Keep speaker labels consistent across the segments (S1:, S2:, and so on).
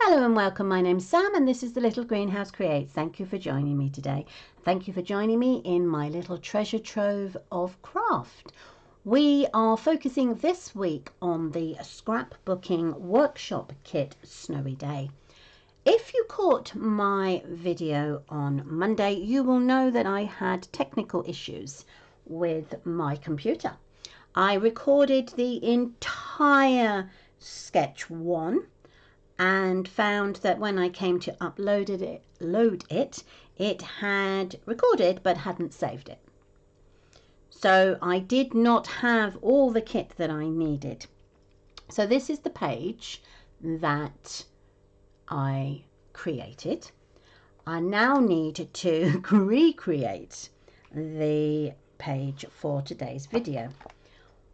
S1: Hello and welcome, my name's Sam and this is the Little Greenhouse Creates. Thank you for joining me today. Thank you for joining me in my little treasure trove of craft. We are focusing this week on the scrapbooking workshop kit Snowy Day. If you caught my video on Monday, you will know that I had technical issues with my computer. I recorded the entire sketch 1 and found that when I came to load it, it had recorded but hadn't saved it. So I did not have all the kit that I needed. So this is the page that I created. I now need to recreate the page for today's video.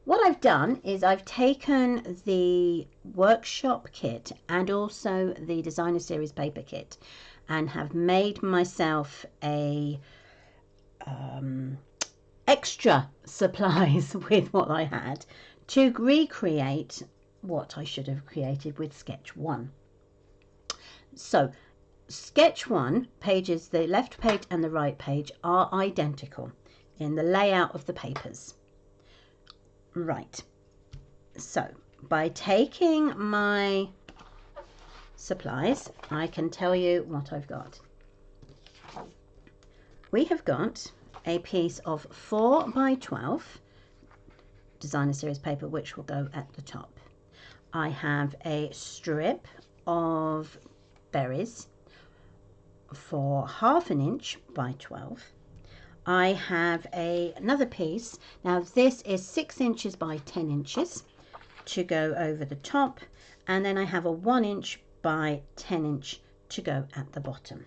S1: What I've done is I've taken the workshop kit and also the designer series paper kit and have made myself a extra supplies with what I had to recreate what I should have created with sketch 1. So sketch 1 pages, the left page and the right page, are identical in the layout of the papers. Right, so by taking my supplies, I can tell you what I've got. We have got a piece of 4 by 12 designer series paper, which will go at the top. I have a strip of berries for 1/2 inch by 12. I have another piece. Now this is 6 inches by 10 inches to go over the top, and then I have a 1 inch by 10 inch to go at the bottom.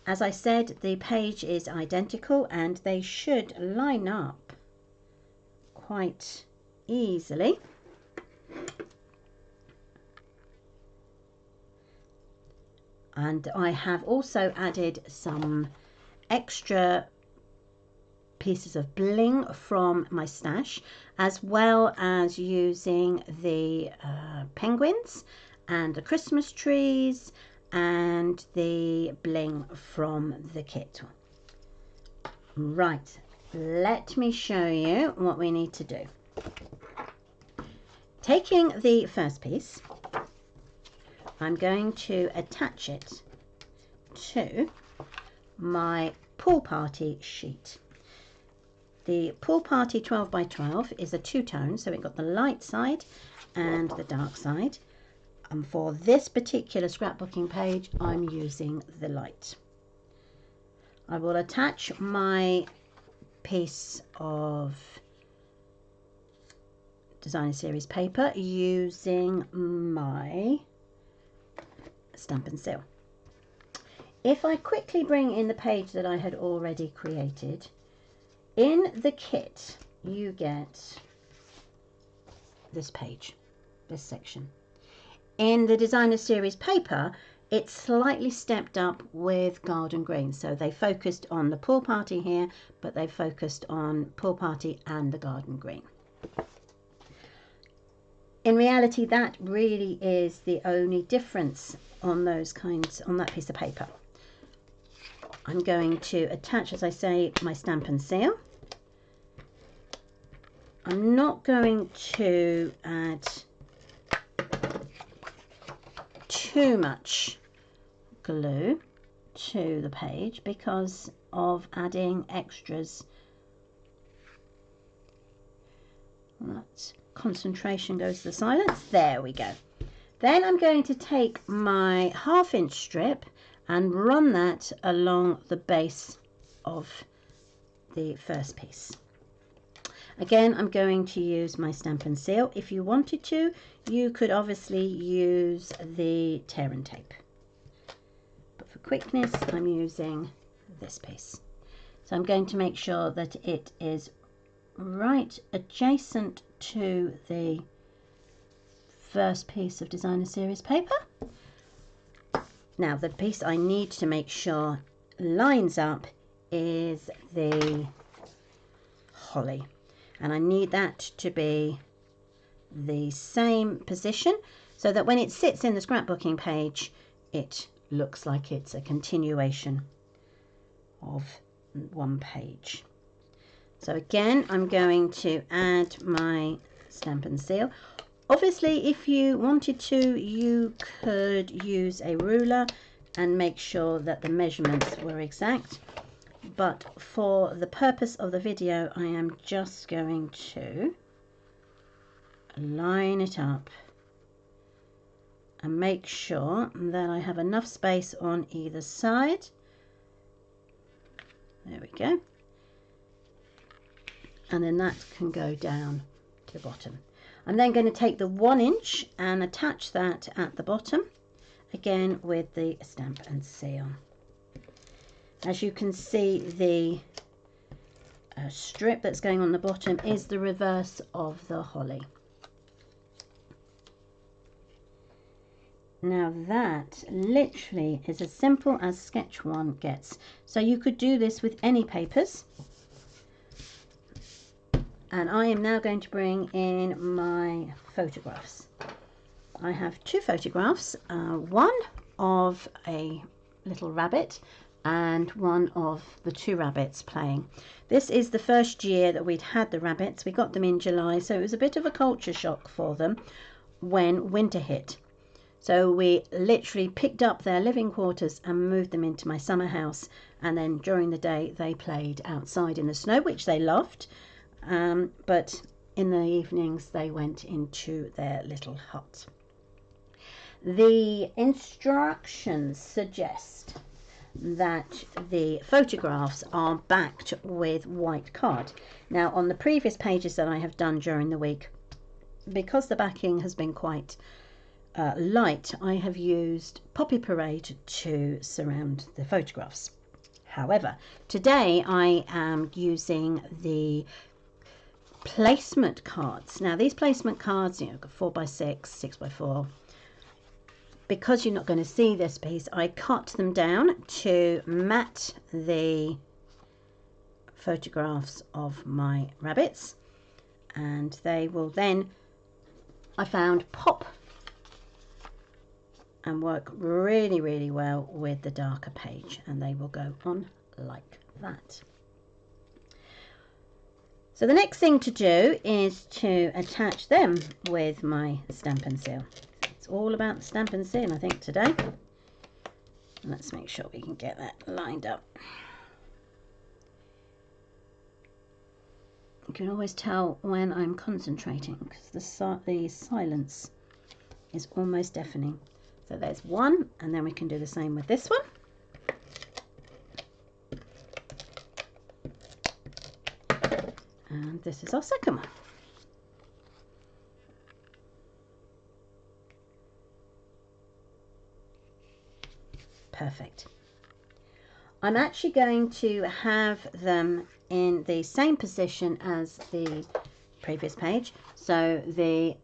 S1: As I said, the page is identical and they should line up quite easily. And I have also added some extra pieces of bling from my stash, as well as using the penguins and the Christmas trees and the bling from the kit. Right, let me show you what we need to do. Taking the first piece, I'm going to attach it to my pool party sheet. The pool party 12 by 12 is a 2-tone, so we've got the light side and the dark side. And for this particular scrapbooking page, I'm using the light. I will attach my piece of designer series paper using my stamp and seal. If I quickly bring in the page that I had already created, in the kit you get this page, this section. In the designer series paper, it's slightly stepped up with garden green. So they focused on the pool party here, but they focused on pool party and the garden green. In reality, that really is the only difference on those kinds, on that piece of paper. I'm going to attach, as I say, my stamp and seal. I'm not going to add too much glue to the page because of adding extras. That concentration goes to the silence. There we go. Then I'm going to take my 1/2 inch strip and run that along the base of the first piece. Again, I'm going to use my stamp and seal. If you wanted to, you could obviously use the tear and tape. But for quickness, I'm using this piece. So I'm going to make sure that it is right adjacent to the first piece of designer series paper. Now, the piece I need to make sure lines up is the holly. And I need that to be the same position so that when it sits in the scrapbooking page, it looks like it's a continuation of one page. So again, I'm going to add my stamp and seal. Obviously, if you wanted to, you could use a ruler and make sure that the measurements were exact. But for the purpose of the video, I am just going to line it up and make sure that I have enough space on either side. There we go. And then that can go down to the bottom. I'm then going to take the 1 inch and attach that at the bottom, again with the stamp and seal. As you can see, the strip that's going on the bottom is the reverse of the holly. Now that literally is as simple as sketch 1 gets. So you could do this with any papers. And I am now going to bring in my photographs. I have 2 photographs, one of a little rabbit and one of the 2 rabbits playing. This is the first year that we'd had the rabbits. We got them in July, so it was a bit of a culture shock for them when winter hit. So we literally picked up their living quarters and moved them into my summer house, and then during the day they played outside in the snow, which they loved. But in the evenings they went into their little hut. The instructions suggest that the photographs are backed with white card. Now on the previous pages that I have done during the week, because the backing has been quite light, I have used Poppy Parade to surround the photographs. However, today I am using the placement cards. Now these placement cards, 4x6, 6x4. Because you're not going to see this piece, I cut them down to mat the photographs of my rabbits, and they will then, I found, pop and work really, really well with the darker page, and they will go on like that. So the next thing to do is to attach them with my stamp and seal. It's all about the stamp and seal, I think, today. Let's make sure we can get that lined up. You can always tell when I'm concentrating because the silence is almost deafening. So there's one, and then we can do the same with this one. And this is our second one. Perfect. I'm actually going to have them in the same position as the previous page. So the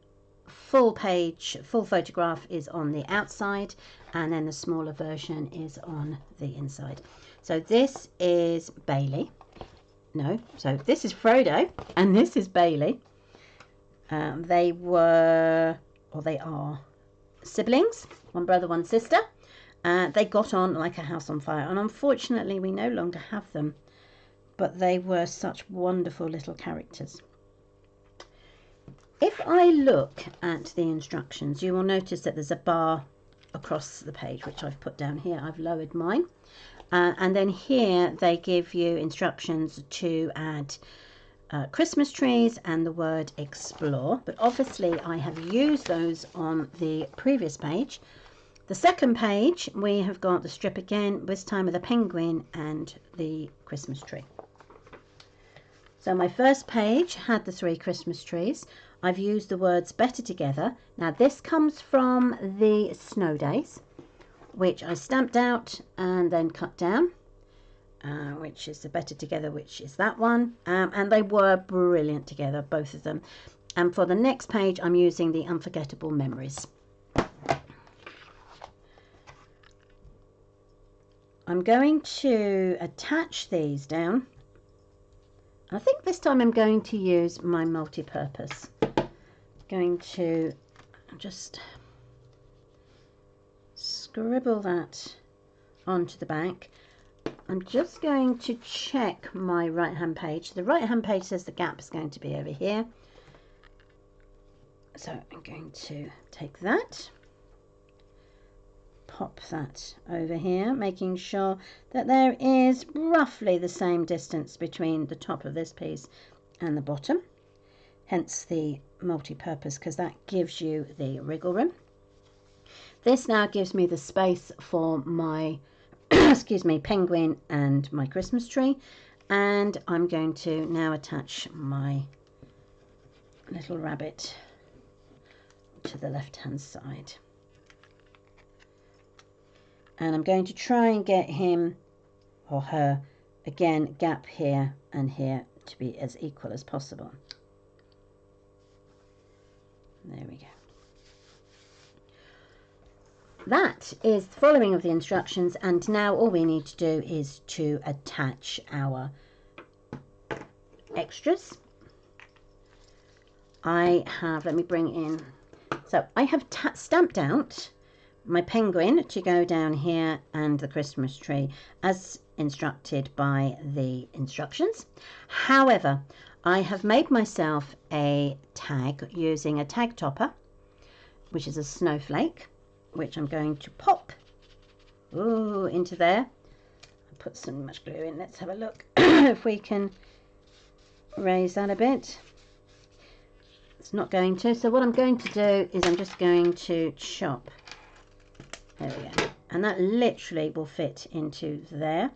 S1: full page, full photograph is on the outside, and then the smaller version is on the inside. So this is Bailey. No, so this is Frodo and this is Bailey. They were, or they are, siblings, one brother, one sister. They got on like a house on fire, and unfortunately we no longer have them, but they were such wonderful little characters. If I look at the instructions, you will notice that there's a bar across the page, which I've put down here. I've lowered mine. And then here they give you instructions to add Christmas trees and the word explore. But obviously I have used those on the previous page. The second page, we have got the strip again, this time with a penguin and the Christmas tree. So my first page had the 3 Christmas trees. I've used the words better together. Now this comes from the snow days, which I stamped out and then cut down, which is the better together, which is that one. And they were brilliant together, both of them. And for the next page, I'm using the unforgettable memories. I'm going to attach these down. I think this time I'm going to use my multi-purpose. Going to just scribble that onto the back. I'm just going to check my right hand page. The right hand page says the gap is going to be over here. So I'm going to take that, pop that over here, making sure that there is roughly the same distance between the top of this piece and the bottom, hence the multi-purpose, because that gives you the wriggle room. This now gives me the space for my excuse me, penguin and my Christmas tree, and I'm going to now attach my little rabbit to the left hand side, and I'm going to try and get him or her, again, gap here and here to be as equal as possible. There we go. That is the following of the instructions, and now all we need to do is to attach our extras. I have, let me bring in, so I have stamped out my penguin to go down here and the Christmas tree as instructed by the instructions. However, I have made myself a tag using a tag topper, which is a snowflake, which I'm going to pop into there. I'll put some much glue in. Let's have a look if we can raise that a bit. It's not going to. So what I'm going to do is I'm just going to chop. There we go. And that literally will fit into there.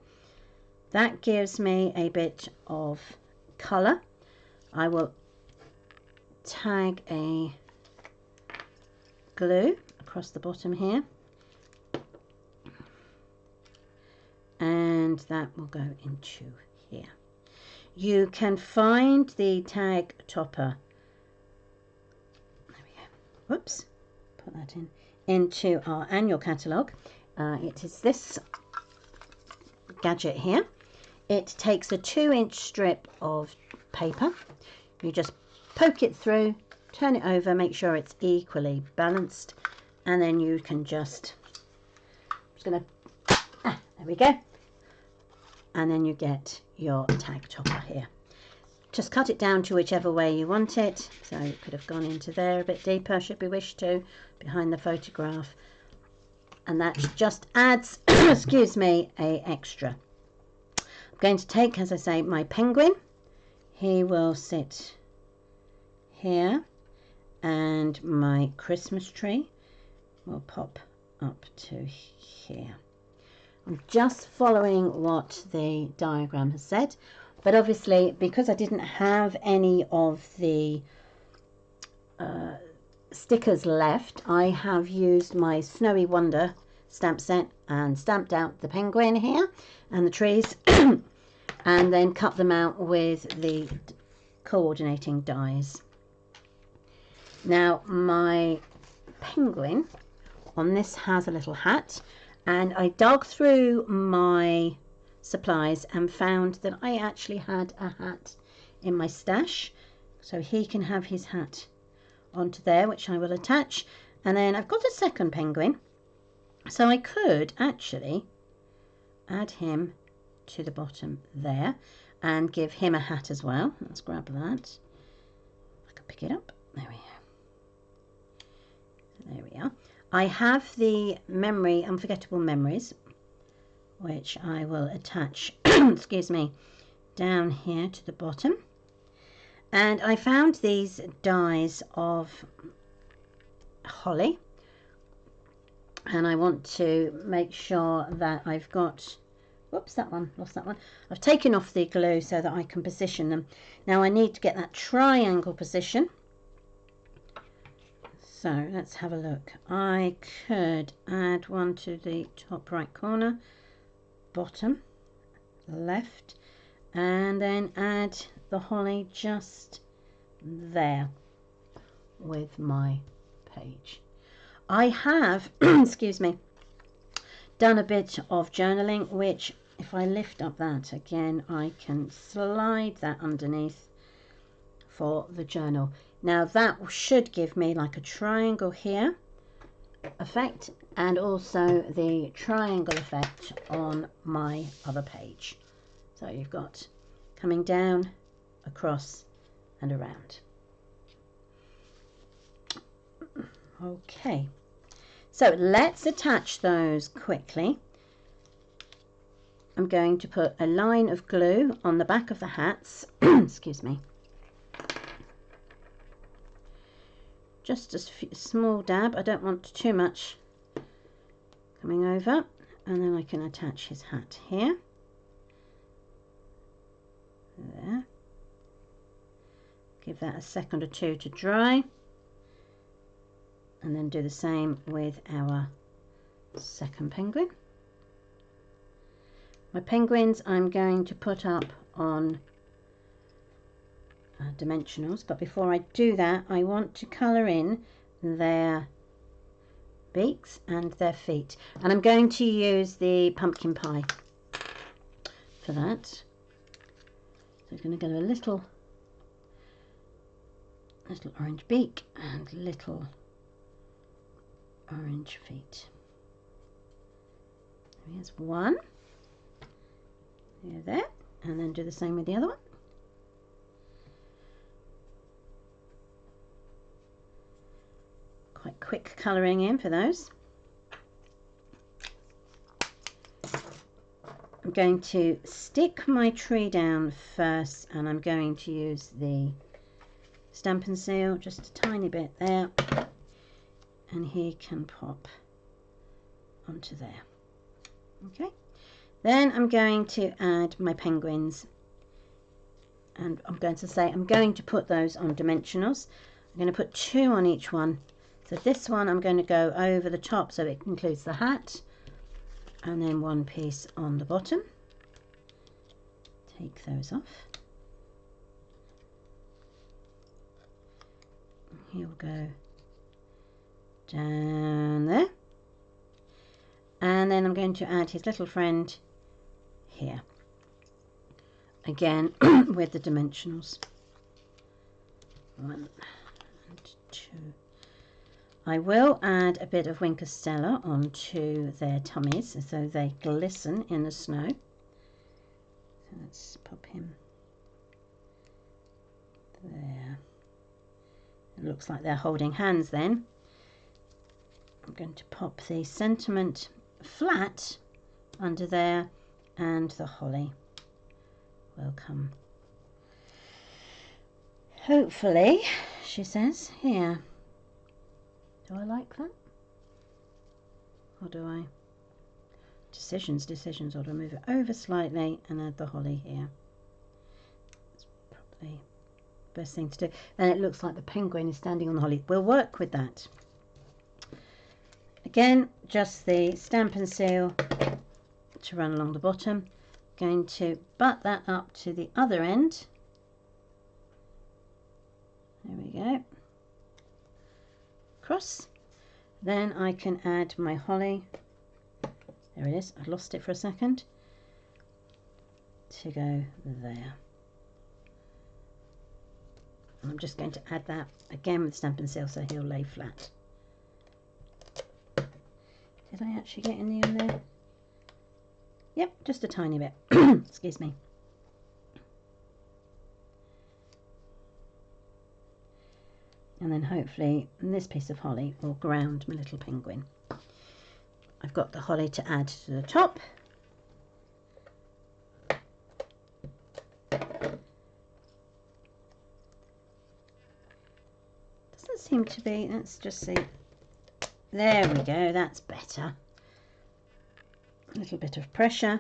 S1: That gives me a bit of colour. I will tag a glue across the bottom here, and that will go into here. You can find the tag topper, there we go, whoops, put that into our annual catalogue. It is this gadget here. It takes a 2-inch strip of paper. You just poke it through, turn it over, make sure it's equally balanced, and then you can just, there we go, and then you get your tag topper here. Just cut it down to whichever way you want it. So it could have gone into there a bit deeper should we wish to, behind the photograph, and that just adds excuse me, a extra. I'm going to take, as I say, my penguin. He will sit here, and my Christmas tree will pop up to here. I'm just following what the diagram has said, but obviously because I didn't have any of the stickers left, I have used my Snowy Wonder stamp set and stamped out the penguin here and the trees and then cut them out with the coordinating dies. Now my penguin on this has a little hat, and I dug through my supplies and found that I actually had a hat in my stash, so he can have his hat onto there, which I will attach. And then I've got a second penguin, so I could actually add him to the bottom there and give him a hat as well. Let's grab that. I can pick it up. There we go. There we are. I have the memory, Unforgettable Memories, which I will attach, excuse me, down here to the bottom. And I found these dies of holly, and I want to make sure that I've got, whoops, that one, lost that one. I've taken off the glue so that I can position them. Now I need to get that triangle position. So let's have a look. I could add one to the top right corner, bottom left, and then add the holly just there with my page. I have excuse me, done a bit of journaling, which if I lift up that again, I can slide that underneath for the journal. Now that should give me like a triangle here effect and also the triangle effect on my other page. So you've got coming down, across and around. Okay, so let's attach those quickly. I'm going to put a line of glue on the back of the hats. Excuse me. Just a small dab. I don't want too much coming over. And then I can attach his hat here. There. Give that a second or two to dry. And then do the same with our second penguin. My penguins I'm going to put up on dimensionals, but before I do that I want to colour in their beaks and their feet, and I'm going to use the pumpkin pie for that. So I'm going to get a little orange beak and little orange feet. Here's one. There, and then do the same with the other one. Quite quick colouring in for those. I'm going to stick my tree down first, and I'm going to use the Stampin' Seal, just a tiny bit there, and he can pop onto there. Okay. Then I'm going to add my penguins, and I'm going to put those on dimensionals. I'm going to put 2 on each one. So this one I'm going to go over the top so it includes the hat, and then 1 piece on the bottom. Take those off. He'll go down there, and then I'm going to add his little friend here again with the dimensionals. 1 and 2. I will add a bit of Wink of Stella onto their tummies so they glisten in the snow. So let's pop him there. It looks like they're holding hands then. I'm going to pop the sentiment flat under there, and the holly will come. Hopefully, she says, here. Do I like that? Or do I? Decisions. Or do I move it over slightly and add the holly here? That's probably the best thing to do. Then it looks like the penguin is standing on the holly. We'll work with that. Again, just the Stampin' Seal to run along the bottom. Going to butt that up to the other end. There we go. Across. Then I can add my holly. There it is. I lost it for a second. To go there. And I'm just going to add that again with Stampin' Seal so he'll lay flat. Did I actually get any in there? Yep, just a tiny bit. Excuse me. And then hopefully this piece of holly will ground my little penguin. I've got the holly to add to the top. Doesn't seem to be, let's just see. There we go, that's better. A little bit of pressure,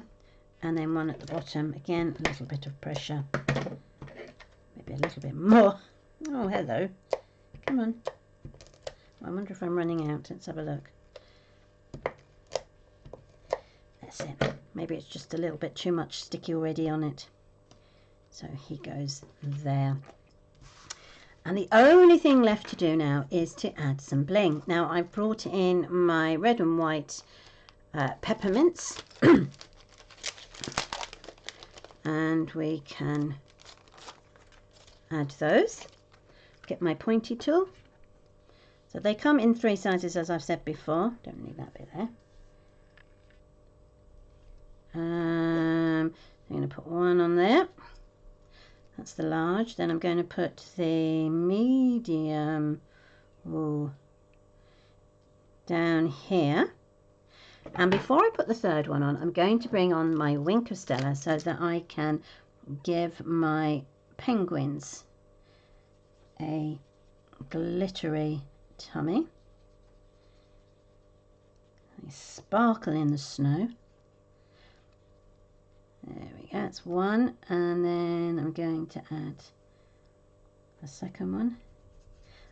S1: and then one at the bottom, again a little bit of pressure, maybe a little bit more. Oh, hello, come on. I wonder if I'm running out. Let's have a look. That's it. Maybe it's just a little bit too much sticky already on it. So he goes there. And the only thing left to do now is to add some bling. Now I've brought in my red and white peppermints, and we can add those. Get my pointy tool. So they come in 3 sizes, as I've said before. Don't need that bit there. I'm going to put one on there. That's the large. Then I'm going to put the medium down here. And before I put the third one on, I'm going to bring on my Wink of Stella so that I can give my penguins a glittery tummy. They sparkle in the snow. There we go, that's one, and then I'm going to add the second one.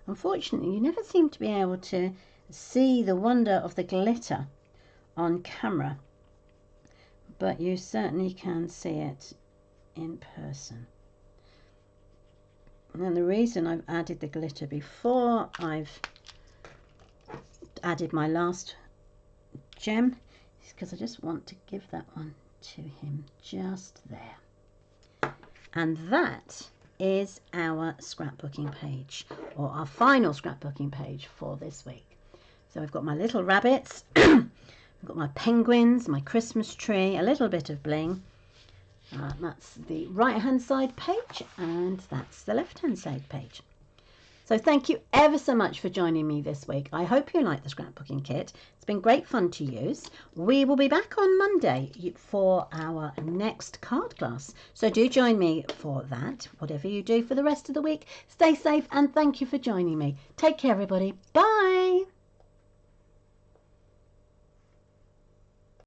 S1: Unfortunately, you never seem to be able to see the wonder of the glitter on camera, but you certainly can see it in person. And the reason I've added the glitter before I've added my last gem is because I just want to give that one to him just there. And that is our scrapbooking page, or our final scrapbooking page for this week. So I've got my little rabbits, I've got my penguins, my Christmas tree, a little bit of bling. That's the right hand side page, and that's the left hand side page. So thank you ever so much for joining me this week. I hope you like the scrapbooking kit. It's been great fun to use. We will be back on Monday for our next card class. So do join me for that. Whatever you do for the rest of the week, stay safe and thank you for joining me. Take care, everybody. Bye.